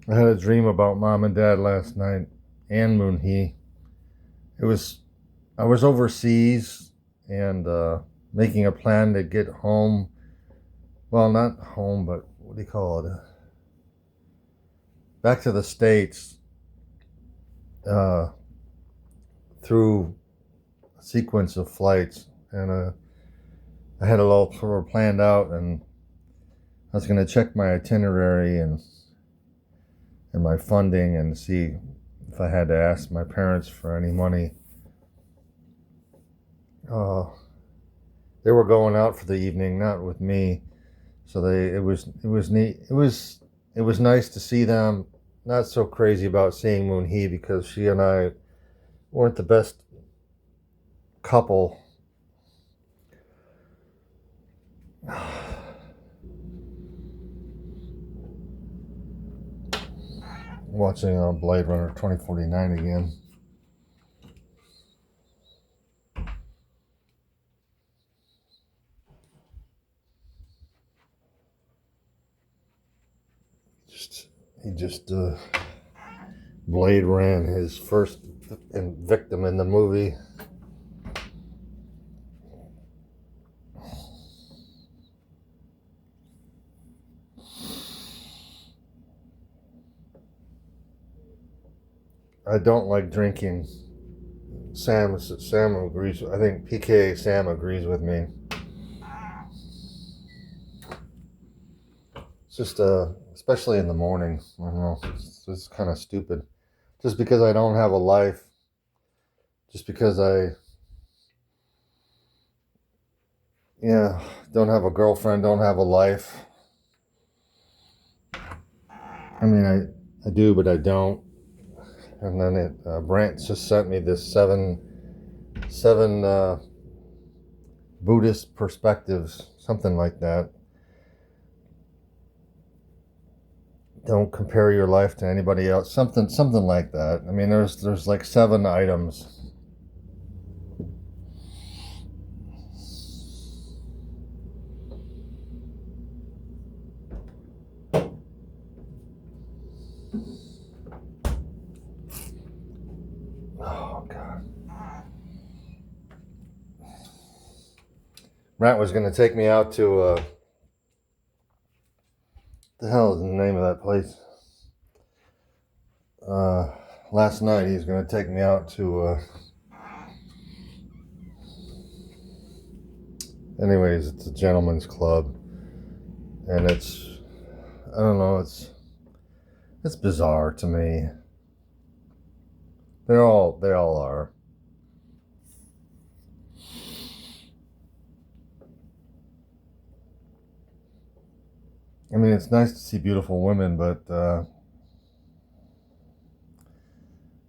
I had a dream about mom and dad last night and Moonhee. It was I was overseas and making a plan to get home. Well, not home, but what do you call it? Back to the States uh, through a sequence of flights. And I had a little tour planned out, and I was going to check my itinerary and my funding and see if I had to ask my parents for any money. Uh, they were going out for the evening, not with me. So it was neat. It was nice to see them. Not so crazy about seeing Moonhee because she and I weren't the best couple. Watching Blade Runner 2049 again. He just Blade ran his first victim in the movie. I don't like drinking. Sam agrees. I think PK Sam agrees with me. It's just especially in the morning. I don't know. It's kind of stupid. Just because I don't have a life. Just because yeah, don't have a girlfriend, don't have a life. I mean, I do, but I don't. And then Brant just sent me this seven Buddhist perspectives, something like that. Don't compare your life to anybody else, something like that. I mean, there's like 7 items. Oh God. Brant was going to take me out to the hell is the name of that place? Uh, Last night he's going to take me out to. Anyways, it's a gentleman's club, and I don't know, it's bizarre to me. They all are. I mean, it's nice to see beautiful women, but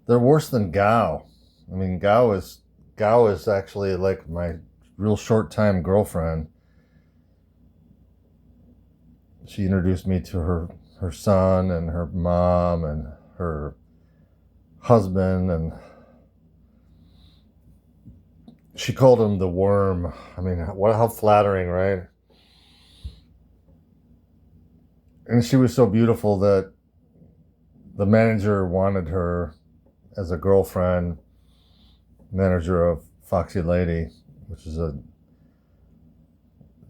they're worse than Gao. I mean, Gao is actually like my real short time girlfriend. She introduced me to her son and her mom and her husband, and she called him the worm. I mean, how flattering, right? And she was so beautiful that the manager wanted her as a girlfriend, manager of Foxy Lady, which is a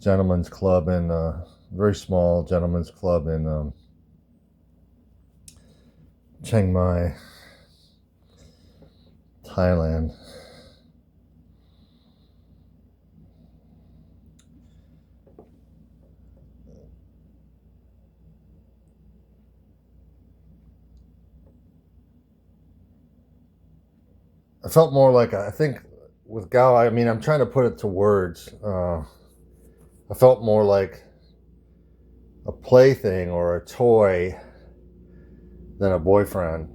gentleman's club in very small gentleman's club in Chiang Mai, Thailand. I felt more like, I think with Gao, I mean, I'm trying to put it to words. I felt more like a plaything or a toy than a boyfriend.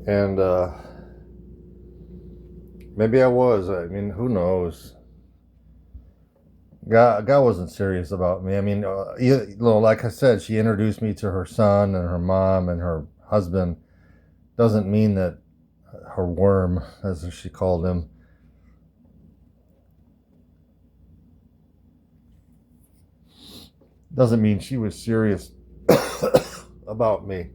And maybe I was. I mean, who knows? Gao wasn't serious about me. I mean, like I said, she introduced me to her son and her mom and her husband. Doesn't mean that her worm, as she called him, doesn't mean she was serious about me.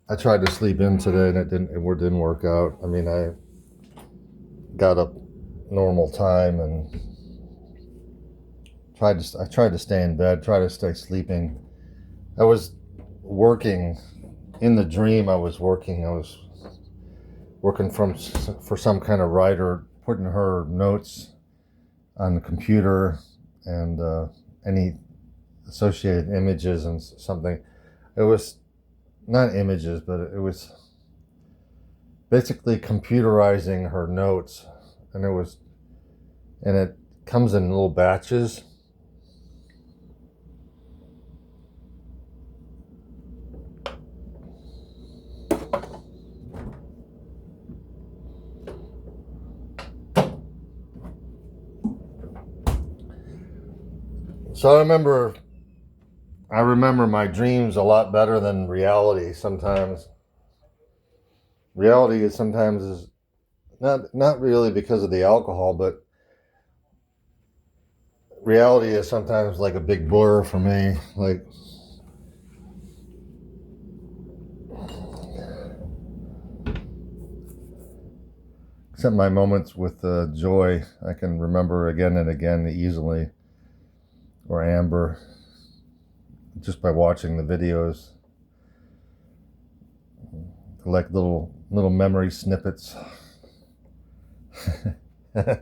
I tried to sleep in today and it didn't work out. I mean, I got up normal time and I tried to stay in bed, try to stay sleeping. I was working in the dream. I was working for some kind of writer, putting her notes on the computer and any associated images and something. It was not images, but it was basically computerizing her notes, and it comes in little batches. So I remember my dreams a lot better than reality sometimes. Reality is sometimes not really because of the alcohol, but reality is sometimes like a big blur for me. Like, except my moments with Joy, I can remember again and again easily, or Amber, just by watching the videos, like little memory snippets. I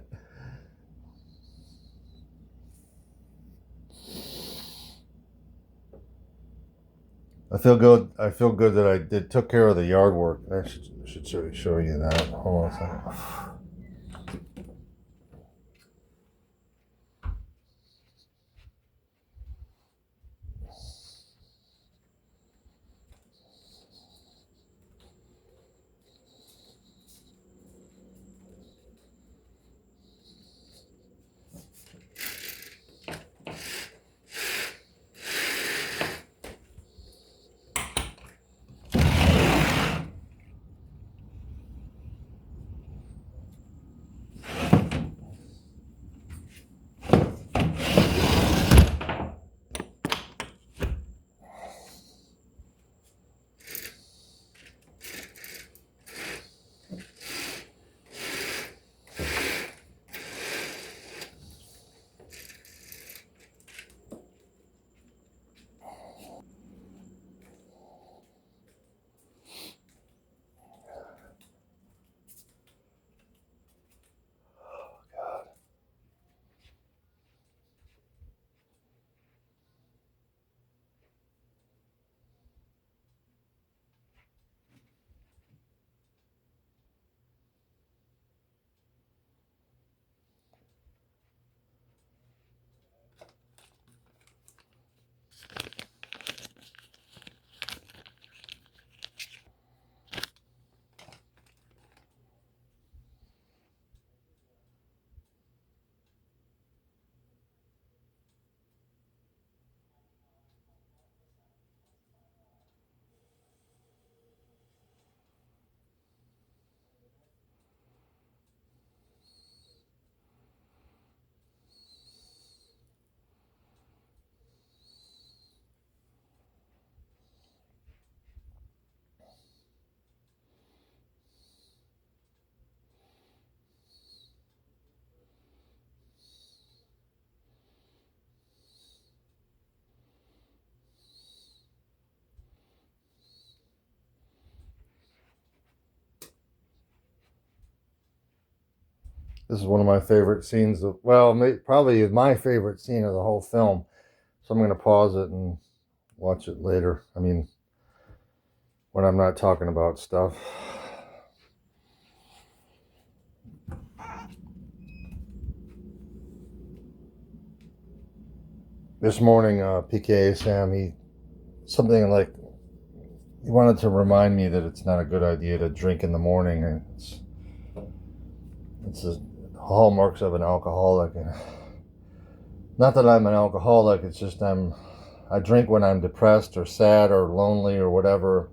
feel good. I feel good that I took care of the yard work. I should show you that. Hold on a second. This is one of my favorite scenes probably my favorite scene of the whole film. So I'm going to pause it and watch it later. I mean, when I'm not talking about stuff. This morning, PK Sam, something like, he wanted to remind me that it's not a good idea to drink in the morning. And it's the hallmarks of an alcoholic. And not that I'm an alcoholic, it's just I drink when I'm depressed or sad or lonely or whatever.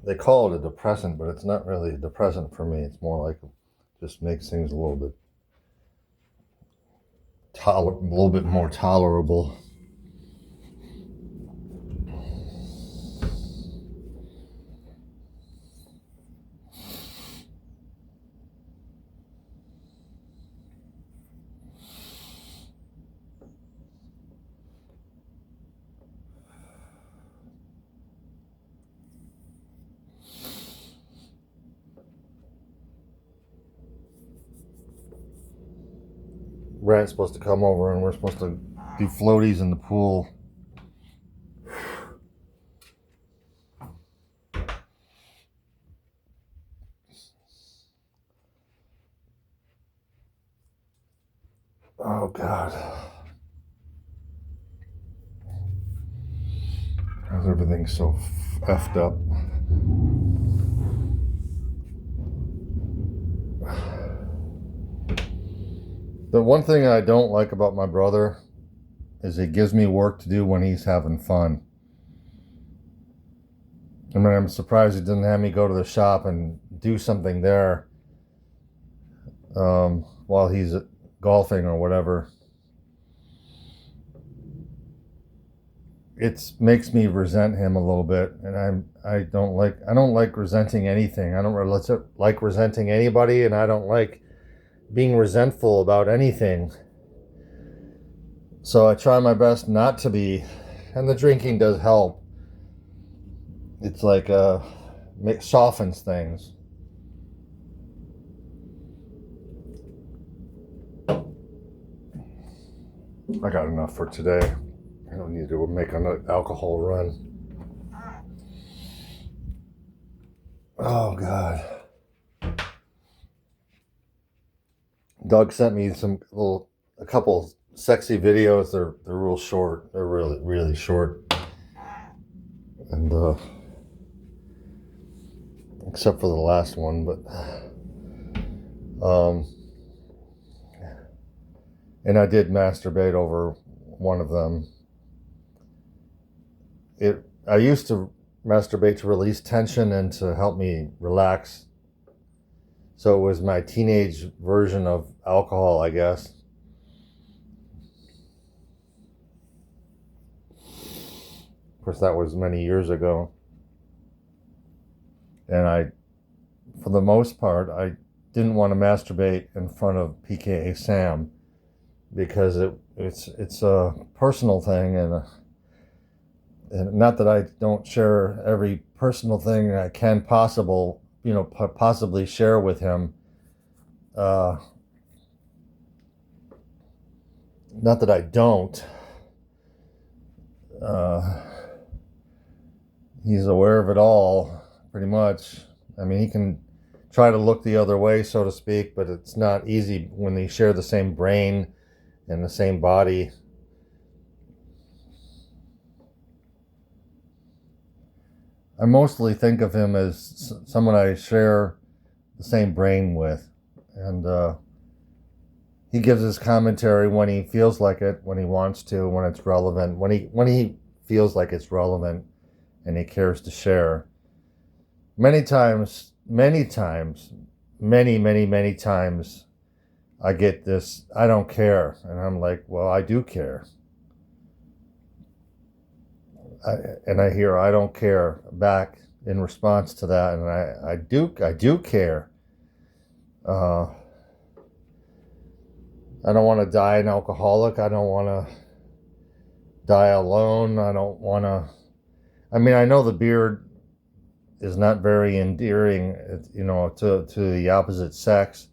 they call it a depressant, but it's not really a depressant for me. It's more like just makes things a little bit more tolerable. Brent's supposed to come over and we're supposed to do floaties in the pool. Oh God. Everything's so effed up. The one thing I don't like about my brother is he gives me work to do when he's having fun. I mean, I'm surprised he didn't have me go to the shop and do something there while he's golfing or whatever. It makes me resent him a little bit, and I don't like resenting anything. I don't really like resenting anybody, and I don't like being resentful about anything. So I try my best not to be, and the drinking does help. It's like it softens things. I got enough for today. I don't need to make an alcohol run. Oh God. Doug sent me a couple sexy videos. They're real short. They're really short. And except for the last one, but and I did masturbate over one of them. I used to masturbate to release tension and to help me relax. So it was my teenage version of alcohol, I guess. Of course, that was many years ago. And for the most part, I didn't want to masturbate in front of PKA Sam because it's a personal thing, and not that I don't share every personal thing I can possibly share with him. Not that I don't. He's aware of it all, pretty much. I mean, he can try to look the other way, so to speak, but it's not easy when they share the same brain and the same body. I mostly think of him as someone I share the same brain with. And he gives his commentary when he feels like it, when he wants to, when it's relevant, when he feels like it's relevant and he cares to share. Many times, many times, I get this, I don't care. And I'm like, well, I do care. And I hear, I don't care back in response to that. And I do care. I don't want to die an alcoholic. I don't want to die alone. I don't want to, I mean, I know the beard is not very endearing, to the opposite sex,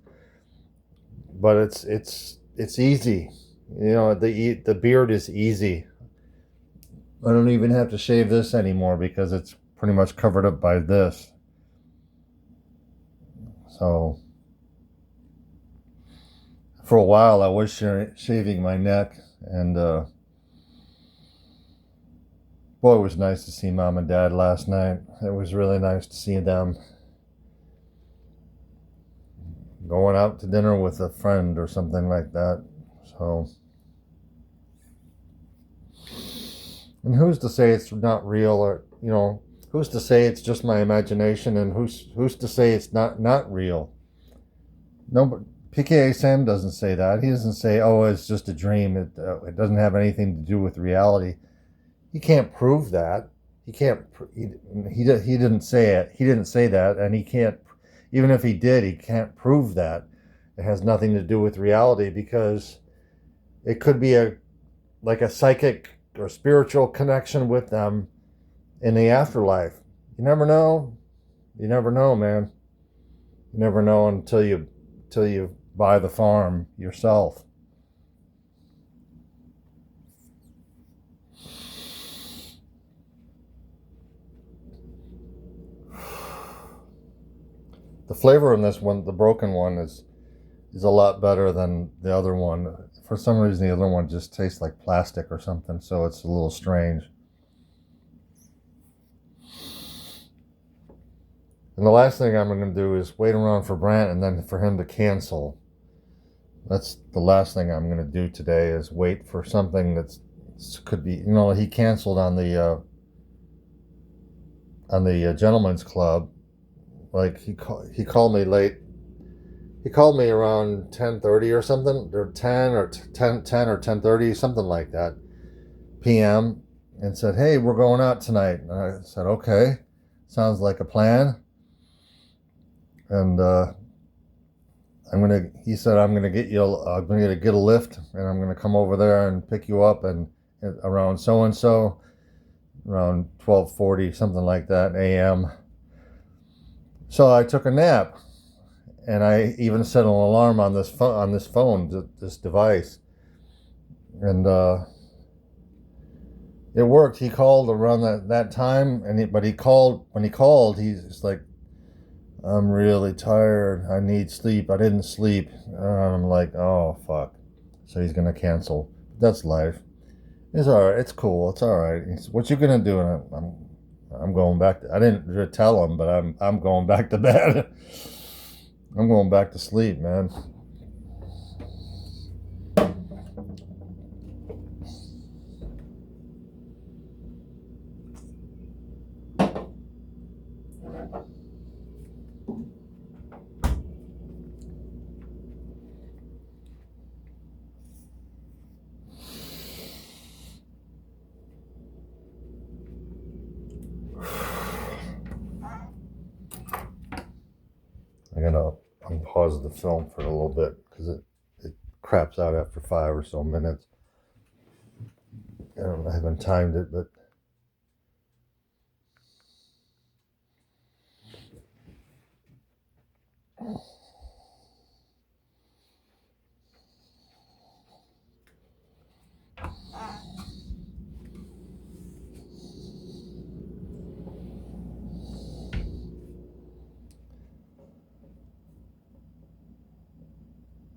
but it's easy. The beard is easy. I don't even have to shave this anymore because it's pretty much covered up by this. So for a while I was shaving my neck, and boy, it was nice to see Mom and Dad last night. It was really nice to see them. Going out to dinner with a friend or something like that. So, and who's to say it's not real, or who's to say it's just my imagination, and who's to say it's not real? No, but PKA Sam doesn't say that. He doesn't say, "Oh, it's just a dream. It doesn't have anything to do with reality." He can't prove that. He can't. He didn't say it. He didn't say that, and he can't. Even if he did, he can't prove that it has nothing to do with reality, because it could be like a psychic or spiritual connection with them in the afterlife. You never know. You never know, man. You never know until you buy the farm yourself. The flavor in this one, the broken one, is a lot better than the other one. For some reason, the other one just tastes like plastic or something, so it's a little strange. And the last thing I'm going to do is wait around for Brant and then for him to cancel. That's the last thing I'm going to do today, is wait for something that's could be, he canceled on the Gentleman's Club. Like he called me late. He called me around 10:30 or something, or 10 or 10 or 10:30, something like that, p.m. and said, "Hey, we're going out tonight." And I said, "Okay, sounds like a plan." And he said, I'm gonna get a lift, and I'm gonna come over there and pick you up, and around so and so, around 12:40, something like that, a.m. So I took a nap, and I even set an alarm on this phone, this device, and it worked. He called around that time, but when he called, he's like, "I'm really tired. I need sleep. I didn't sleep." I'm like, "Oh fuck!" So he's gonna cancel. That's life. It's all right. It's cool. It's all right. What you gonna do? And I'm going back. I didn't tell him, but I'm going back to bed. I'm going back to sleep, man. I'm gonna unpause the film for a little bit because it craps out after 5 or so minutes. I haven't timed it, but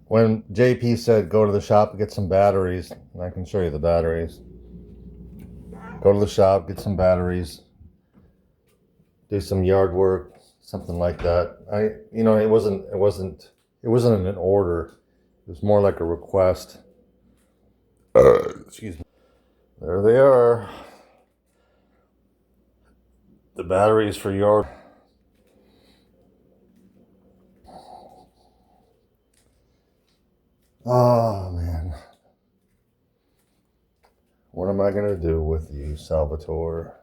when JP said go to the shop and get some batteries, I can show you the batteries. Go to the shop, get some batteries, do some yard work, something like that. It wasn't an order. It was more like a request. Excuse me. There they are. The batteries for yard. Oh man. What am I gonna do with you, Salvatore?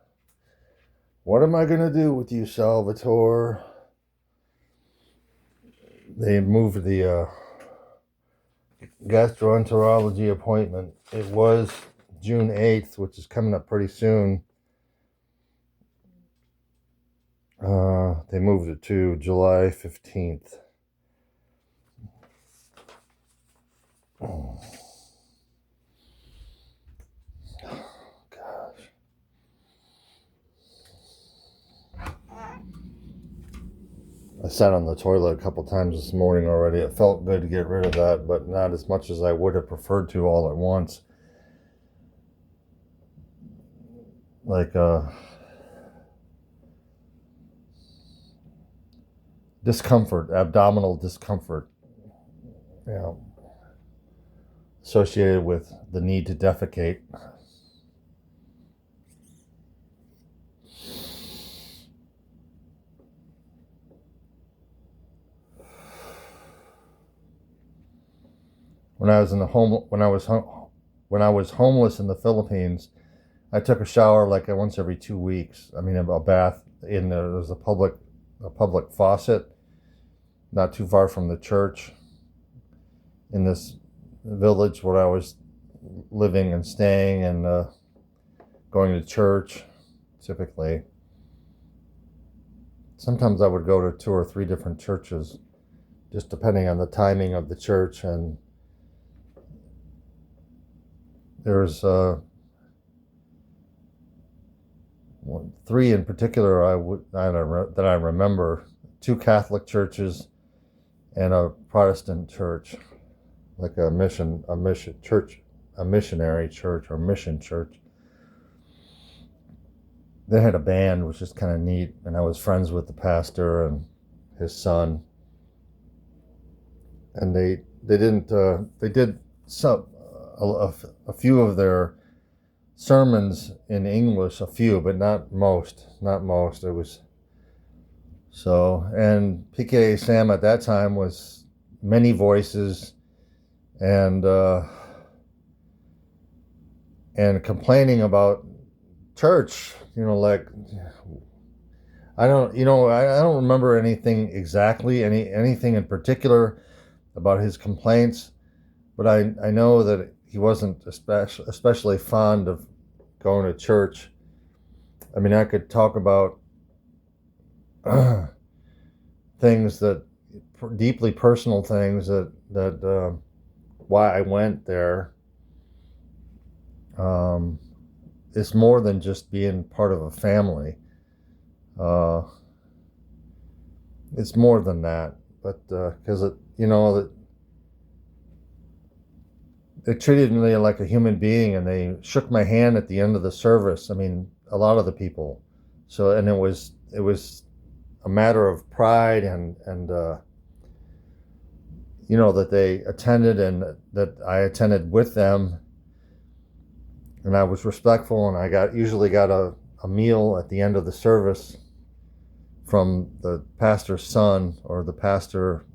What am I gonna do with you, Salvatore? They moved the gastroenterology appointment. It was June 8th, which is coming up pretty soon. They moved it to July 15th. Oh. Gosh. I sat on the toilet a couple times this morning already. It felt good to get rid of that, but not as much as I would have preferred to all at once. Like, discomfort, abdominal discomfort, associated with the need to defecate. when I was in the home when I was homeless in the Philippines, I took a shower like once every 2 weeks. I mean, a bath in there was a public faucet not too far from the church in this village where I was living and staying and going to church typically. Sometimes I would go to 2 or 3 different churches, just depending on the timing of the church. And there's 3 in particular that I remember: 2 Catholic churches and a Protestant church, like a missionary church or mission church. They had a band, which is kind of neat, and I was friends with the pastor and his son. And they did a few of their sermons in English, a few, but not most. It was so. And PK Sam at that time was many voices, and complaining about church. Like I don't remember anything exactly, anything in particular about his complaints, but I know that he wasn't especially fond of going to church. I mean, I could talk about things that deeply personal things that why I went there. It's more than just being part of a family. It's more than that, but because they treated me like a human being, and they shook my hand at the end of the service. I mean, a lot of the people. So, and it was a matter of pride and that they attended and that I attended with them. And I was respectful, and I usually got a meal at the end of the service from the pastor's son, or the pastor's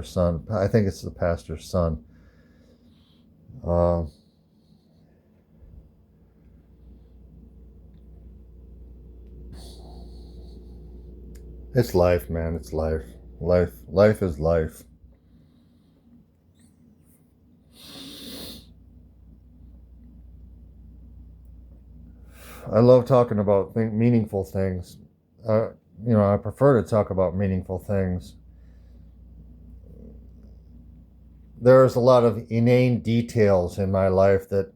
son. I think it's the pastor's son. It's life, man. It's life. Life is life. I love talking about meaningful things. I prefer to talk about meaningful things. There's a lot of inane details in my life that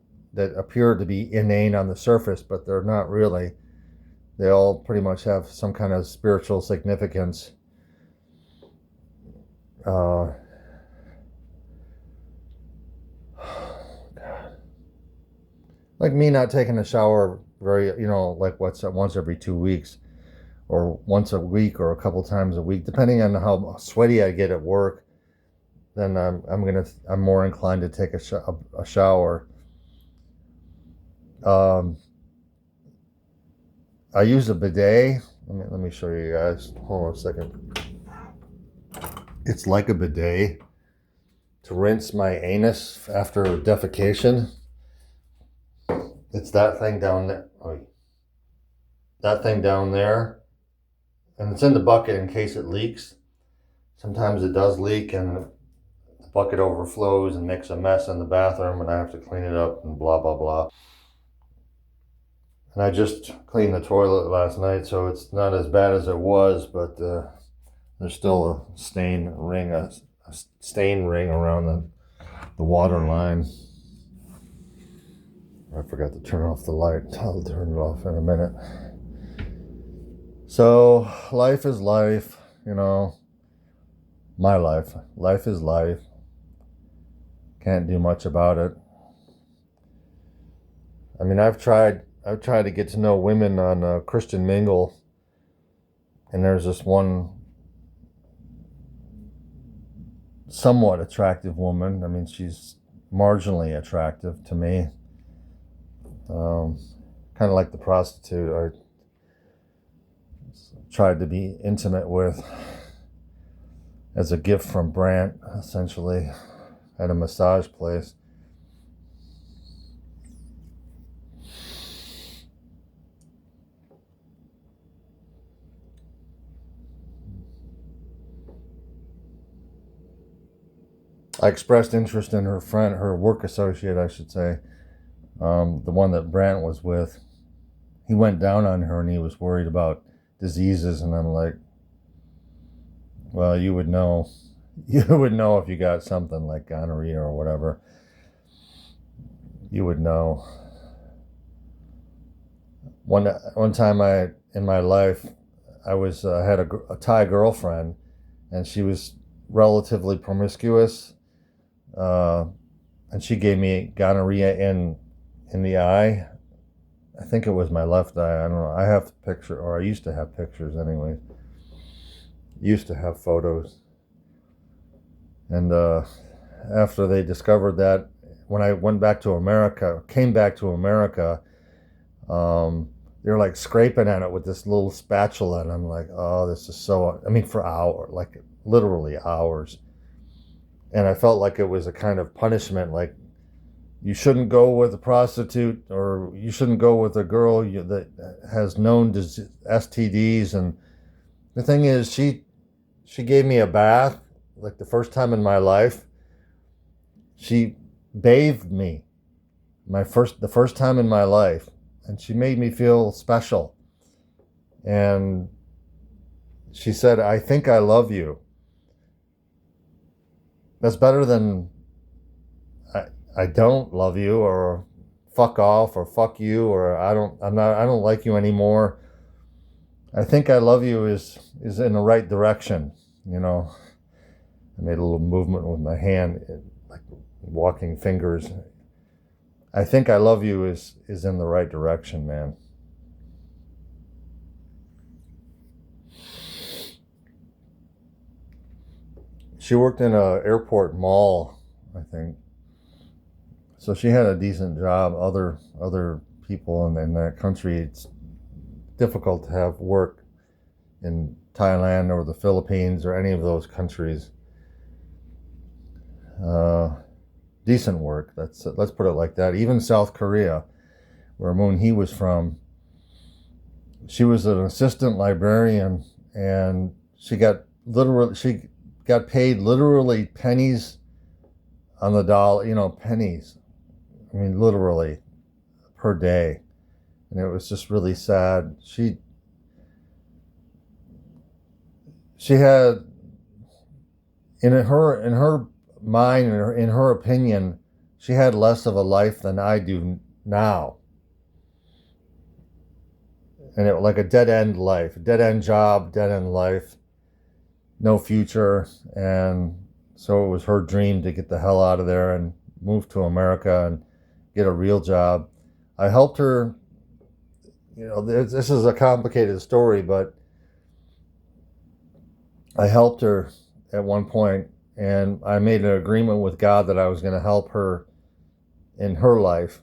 appear to be inane on the surface, but they're not really. They all pretty much have some kind of spiritual significance. Like me not taking a shower once every 2 weeks, or once a week, or a couple times a week, depending on how sweaty I get at work. Then I'm more inclined to take a shower. I use a bidet. Let me show you guys. Hold on a second. It's like a bidet to rinse my anus after defecation. It's that thing down there. That thing down there. And it's in the bucket in case it leaks. Sometimes it does leak, and the bucket overflows and makes a mess in the bathroom, and I have to clean it up and blah, blah, blah. And I just cleaned the toilet last night, so it's not as bad as it was, but there's still a stain ring around the water line. I forgot to turn off the light. I'll turn it off in a minute. So, life is life, my life. Life is life. Can't do much about it. I mean, I've tried to get to know women on Christian Mingle, and there's this one somewhat attractive woman. I mean, she's marginally attractive to me. Kind of like the prostitute I tried to be intimate with as a gift from Brant, essentially. at a massage place. I expressed interest in her friend, her work associate, I should say, the one that Brant was with. He went down on her and he was worried about diseases, and I'm like, well, you would know. You would know if you got something like gonorrhea or whatever. You would know. One time in my life, I had a Thai girlfriend, and she was relatively promiscuous, and she gave me gonorrhea in the eye. I think it was my left eye. I don't know. I have the picture, or I used to have pictures anyway. Used to have photos. And after they discovered that, when I came back to America, they were like scraping at it with this little spatula, and I'm like, oh, this is so. I mean, for hours, like literally hours. And I felt like it was a kind of punishment, like you shouldn't go with a prostitute, or you shouldn't go with a girl that has known STDs. And the thing is, she gave me a bath, like the first time in my life. She bathed me, the first time in my life, and she made me feel special. And she said, "I think I love you." That's better than I don't love you, or fuck off, or fuck you, or I don't like you anymore. I think I love you is in the right direction, you know. I made a little movement with my hand, like walking fingers. I think I love you is in the right direction, man. She worked in a airport mall, I think. So she had a decent job. Other people in that country, it's difficult to have work in Thailand or the Philippines or any of those countries. Decent work. Let's put it like that. Even South Korea, where Moon Hee was from, she was an assistant librarian, and she got paid literally pennies on the dollar. You know, pennies. I mean, literally per day, and it was just really sad. She had in her mind, in her opinion, she had less of a life than I do now, and it was like a dead end life, dead end job, dead end life, no future. And so it was her dream to get the hell out of there and move to America and get a real job. I helped her. You know, this is a complicated story, but I helped her at one point, and I made an agreement with God that I was going to help her in her life,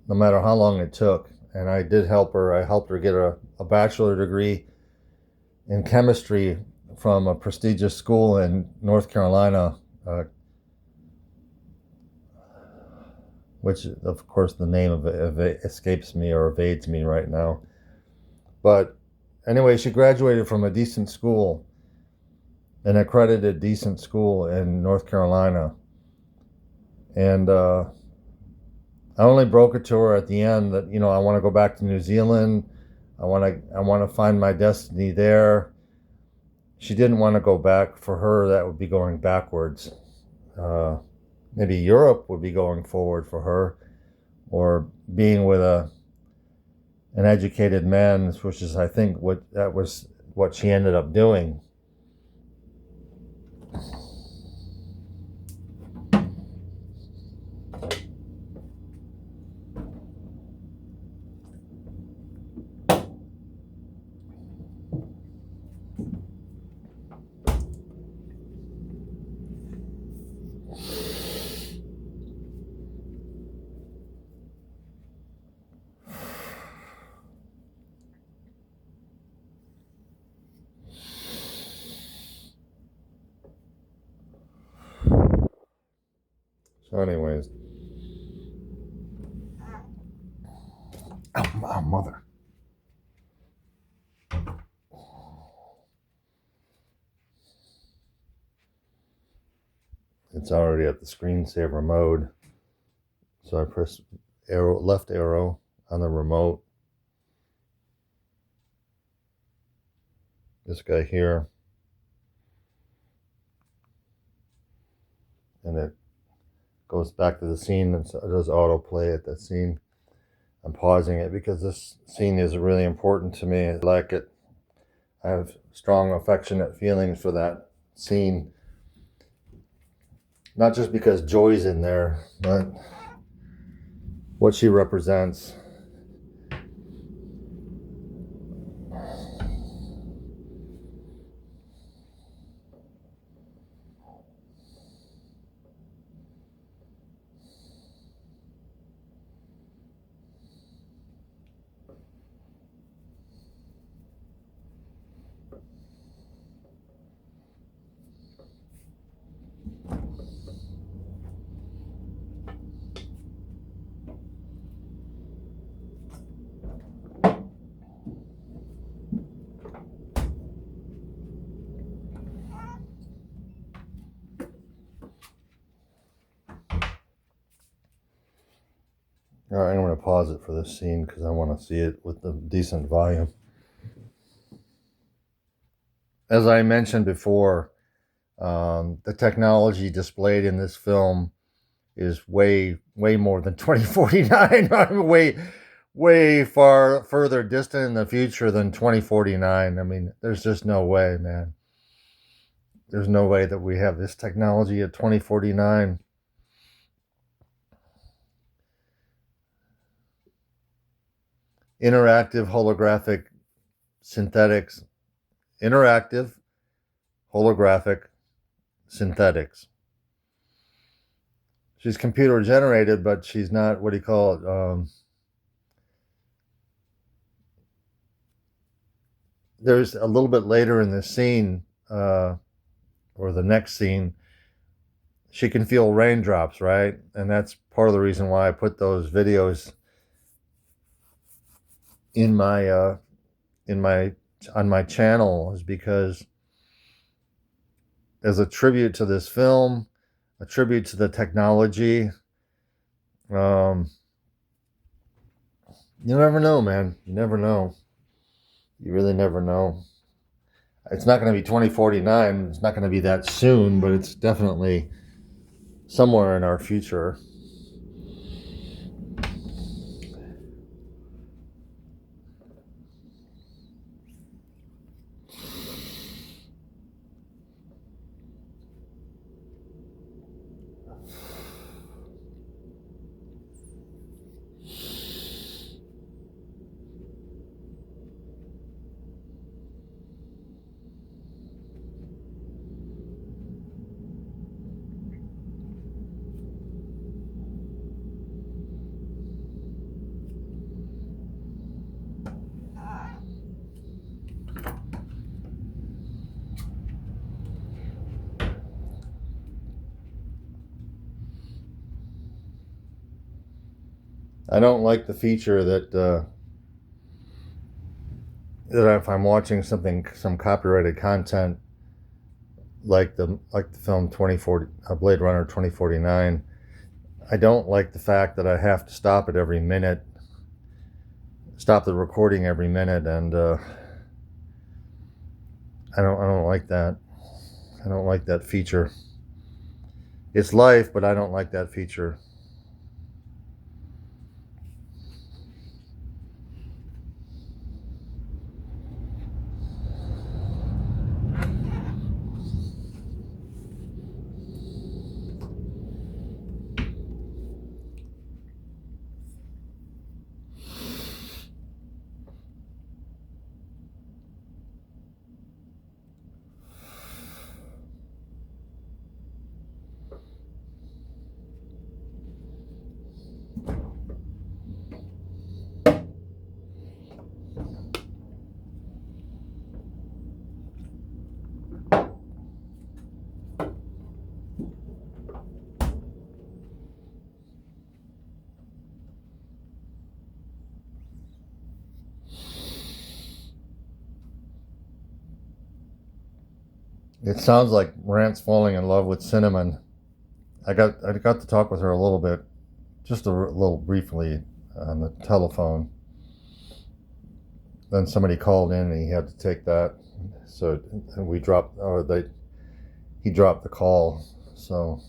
no matter how long it took. And I did help her. I helped her get a bachelor degree in chemistry from a prestigious school in North Carolina, which, of course, the name of it escapes me or evades me right now. But anyway, she graduated from a decent school, an accredited decent school in North Carolina. And I only broke it to her at the end that, you know, I want to go back to New Zealand. I want to find my destiny there. She didn't want to go back. For her, that would be going backwards. Maybe Europe would be going forward for her, or being with an educated man, which is, I think, what she ended up doing. So anyways, oh mother. It's already at the screensaver mode. So I press left arrow on the remote. This guy here. And it goes back to the scene and it does autoplay at that scene. I'm pausing it because this scene is really important to me. I like it. I have strong affectionate feelings for that scene. Not just because Joy's in there, but what she represents. All right, I'm going to pause it for this scene because I want to see it with the decent volume. As I mentioned before, the technology displayed in this film is way more than 2049. way further distant in the future than 2049. I mean, there's just no way, man. There's no way that we have this technology at 2049. Interactive holographic synthetics. Interactive holographic synthetics. She's computer generated, but she's not, what do you call it? There's a little bit later in the scene, or the next scene, she can feel raindrops, right? And that's part of the reason why I put those videos in my on my channel, is because as a tribute to this film, a tribute to the technology. You never know, man. You never know. You really never know. It's not going to be 2049. It's not going to be that soon, but it's definitely somewhere in our future. I don't like the feature that if I'm watching some copyrighted content, like the film 2040, Blade Runner 2049, I don't like the fact that I have to stop it every minute, stop the recording every minute, and I don't like that. I don't like that feature. It's life, but I don't like that feature. It sounds like Rant's falling in love with Cinnamon. I got to talk with her a little bit, just a little briefly on the telephone. Then somebody called in and he had to take that, so we dropped, or he dropped the call. So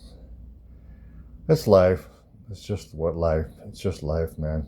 it's life. It's just what life. It's just life, man.